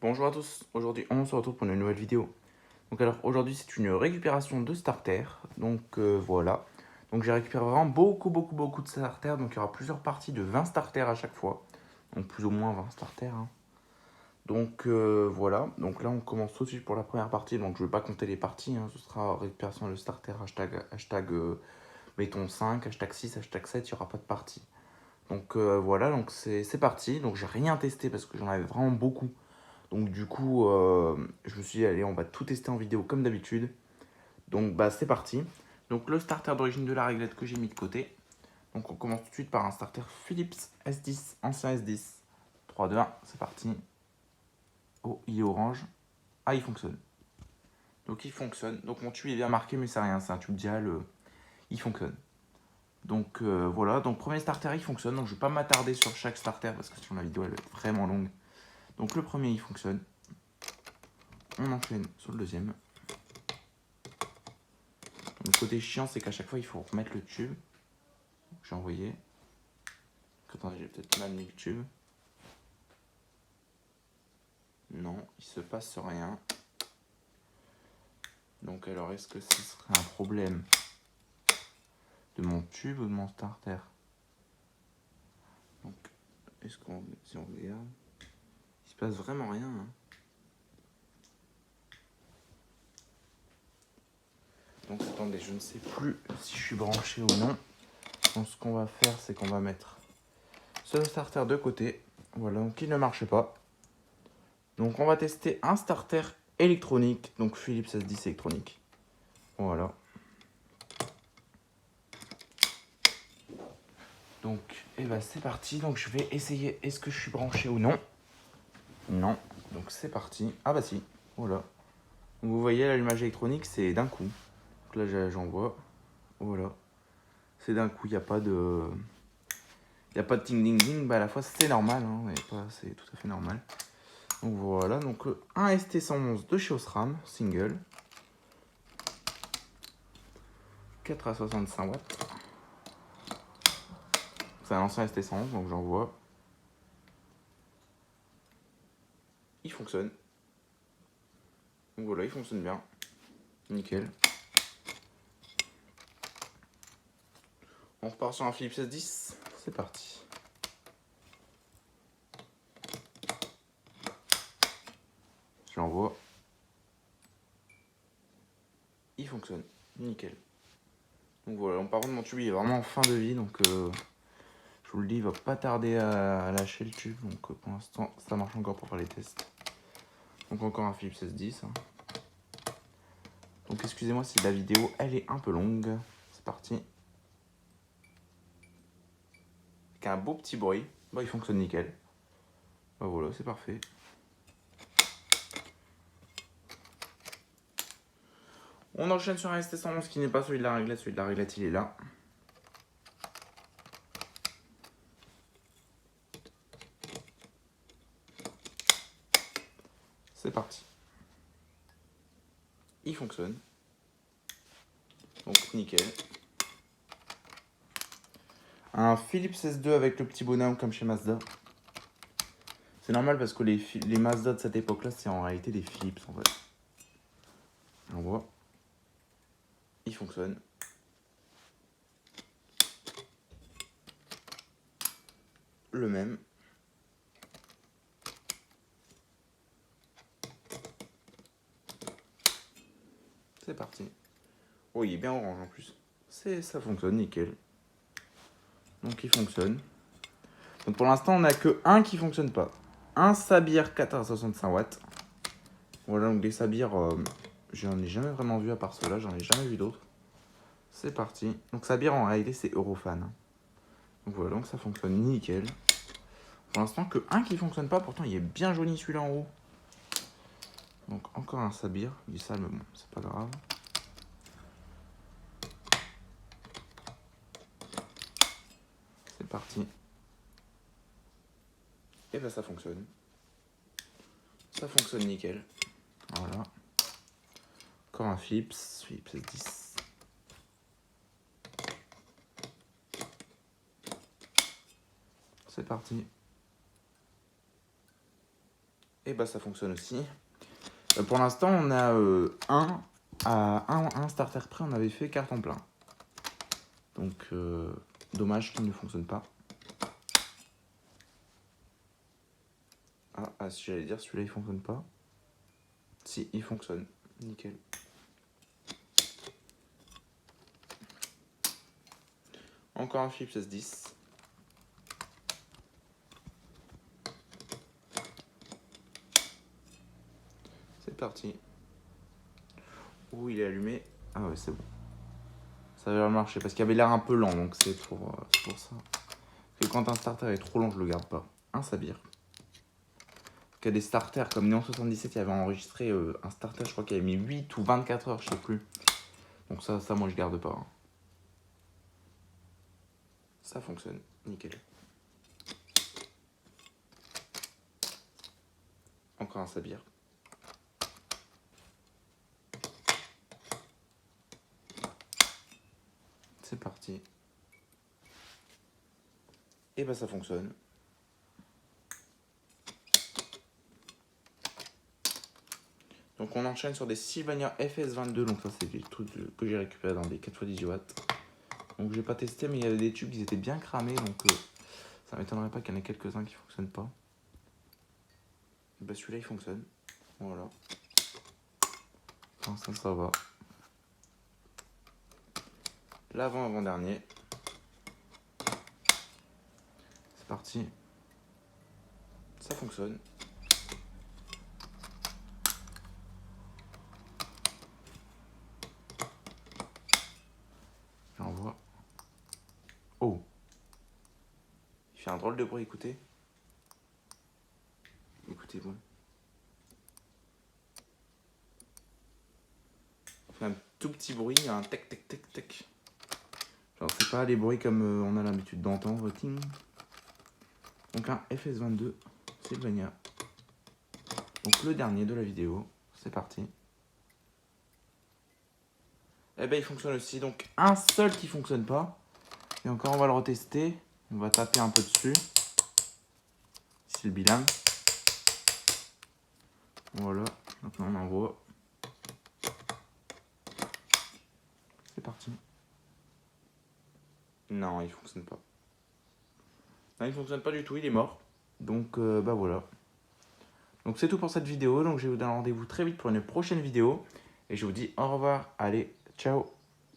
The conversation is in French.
Bonjour à tous, aujourd'hui on se retrouve pour une nouvelle vidéo. Donc alors aujourd'hui c'est une récupération de starter, donc voilà. Donc j'ai récupéré vraiment beaucoup de starters, donc il y aura plusieurs parties de 20 starters à chaque fois. Donc plus ou moins 20 starters. Donc voilà, donc là on commence tout de suite pour la première partie, donc je ne vais pas compter les parties, ce sera récupération de starter, hashtag mettons 5, hashtag 6, hashtag 7, il n'y aura pas de partie. Donc voilà, donc c'est parti, donc j'ai rien testé parce que j'en avais vraiment beaucoup. Donc du coup, je me suis dit, allez, on va tout tester en vidéo comme d'habitude. Donc bah c'est parti. Donc le starter d'origine de la réglette que j'ai mis de côté. Donc on commence tout de suite par un starter Philips S10, ancien S10. 3, 2, 1, c'est parti. Oh, il est orange. Ah, il fonctionne. Donc il fonctionne. Donc mon tube est bien marqué, mais c'est rien, c'est un tube dial. Il fonctionne. Donc voilà, donc premier starter il fonctionne. Donc je vais pas m'attarder sur chaque starter parce que sinon la vidéo elle va être vraiment longue. Donc le premier il fonctionne. On enchaîne sur le deuxième. Le côté chiant, c'est qu'à chaque fois, il faut remettre le tube. J'ai envoyé. Attendez, j'ai peut-être mal mis le tube. Non, il se passe rien. Donc alors, est-ce que ce serait un problème de mon tube ou de mon starter? Donc, est-ce qu'on, si on regarde, il se passe vraiment rien. Donc attendez, je ne sais plus si je suis branché ou non. Donc ce qu'on va faire, c'est qu'on va mettre ce starter de côté. Voilà, donc il ne marche pas. Donc on va tester un starter électronique, donc Philips S10 électronique. Voilà. Donc, et bah c'est parti. Donc je vais essayer, est-ce que je suis branché ou non? Non. Donc c'est parti. Ah bah si, voilà. Donc, vous voyez l'allumage électronique, c'est d'un coup. Donc là j'envoie. Voilà. C'est d'un coup, il n'y a pas de... Il n'y a pas de ting ding ding, bah à la fois c'est normal, c'est tout à fait normal. Donc voilà, donc un ST111 de chez Osram, single. 4 à 65 watts. C'est un ancien ST111, donc j'envoie. Il fonctionne. Donc voilà, il fonctionne bien. Nickel. On repart sur un Philips S10. C'est parti. Je l'envoie. Il fonctionne. Nickel. Donc voilà, par contre mon tube il est vraiment en fin de vie, donc je vous le dis, il va pas tarder à lâcher le tube. Donc pour l'instant ça marche encore pour faire les tests. Donc encore un Philips S10. Donc excusez-moi si la vidéo elle est un peu longue. C'est parti. Avec un beau petit bruit. Bah il fonctionne nickel. Bah voilà, c'est parfait. On enchaîne sur un ST111 qui n'est pas celui de la réglette. Celui de la réglette il est là. C'est parti. Il fonctionne. Donc nickel. Un Philips S2 avec le petit bonhomme comme chez Mazda. C'est normal parce que les Mazda de cette époque-là, c'est en réalité des Philips en fait. On voit. Il fonctionne. Le même. C'est parti. Oh, il est bien orange en plus. Ça fonctionne, nickel. Donc il fonctionne. Donc pour l'instant, on n'a que un qui fonctionne pas. Un Sabir 4 à 65 watts. Voilà, donc des Sabirs, j'en ai jamais vraiment vu à part ceux-là, j'en ai jamais vu d'autres. C'est parti. Donc Sabir, en réalité, c'est Eurofan. Donc voilà, donc ça fonctionne nickel. Pour l'instant, que un qui fonctionne pas, pourtant il est bien joli celui-là en haut. Donc encore un Sabir, il est sale, mais bon, c'est pas grave. C'est parti. Et ben ça fonctionne. Ça fonctionne nickel. Voilà. Encore un Philips S10. C'est parti. Et bah ça fonctionne aussi. Pour l'instant, on a un starter prêt, on avait fait carton plein. Donc, dommage qu'il ne fonctionne pas. Ah, si j'allais dire, celui-là, il fonctionne pas. Si, il fonctionne. Nickel. Encore un Philips S10. C'est parti. Ouh, il est allumé. Ah ouais, c'est bon. Ça va marcher parce qu'il avait l'air un peu lent, donc c'est pour ça. Parce que quand un starter est trop long, je le garde pas. Un sabir. Il y a des starters comme Néon 77, il avait enregistré un starter, je crois qu'il avait mis 8 ou 24 heures, je sais plus. Donc ça moi je garde pas. Hein. Ça fonctionne, nickel. Encore un sabir. C'est parti. Et bah ça fonctionne. Donc on enchaîne sur des Sylvania FS22, donc ça c'est des trucs que j'ai récupéré dans des 4x18 watts. Donc j'ai pas testé mais il y avait des tubes qui étaient bien cramés, donc ça m'étonnerait pas qu'il y en ait quelques-uns qui fonctionnent pas. Et bah celui-là il fonctionne. Voilà. Pour l'instant ça va. L'avant-avant-dernier. C'est parti. Ça fonctionne. J'envoie. Oh. Il fait un drôle de bruit, écoutez. Écoutez-moi. Il fait un tout petit bruit, un tec tec tec tec. Genre c'est pas les bruits comme on a l'habitude d'entendre. Donc un FS22 Sylvania. Donc le dernier de la vidéo. C'est parti. Eh ben il fonctionne aussi. Donc un seul qui fonctionne pas. Et encore on va le retester. On va taper un peu dessus. C'est le bilan. Voilà. Maintenant on envoie. C'est parti. Non, il fonctionne pas. Non, il fonctionne pas du tout, il est mort. Donc bah voilà. Donc c'est tout pour cette vidéo. Donc je vais vous donner rendez-vous très vite pour une prochaine vidéo. Et je vous dis au revoir. Allez, ciao.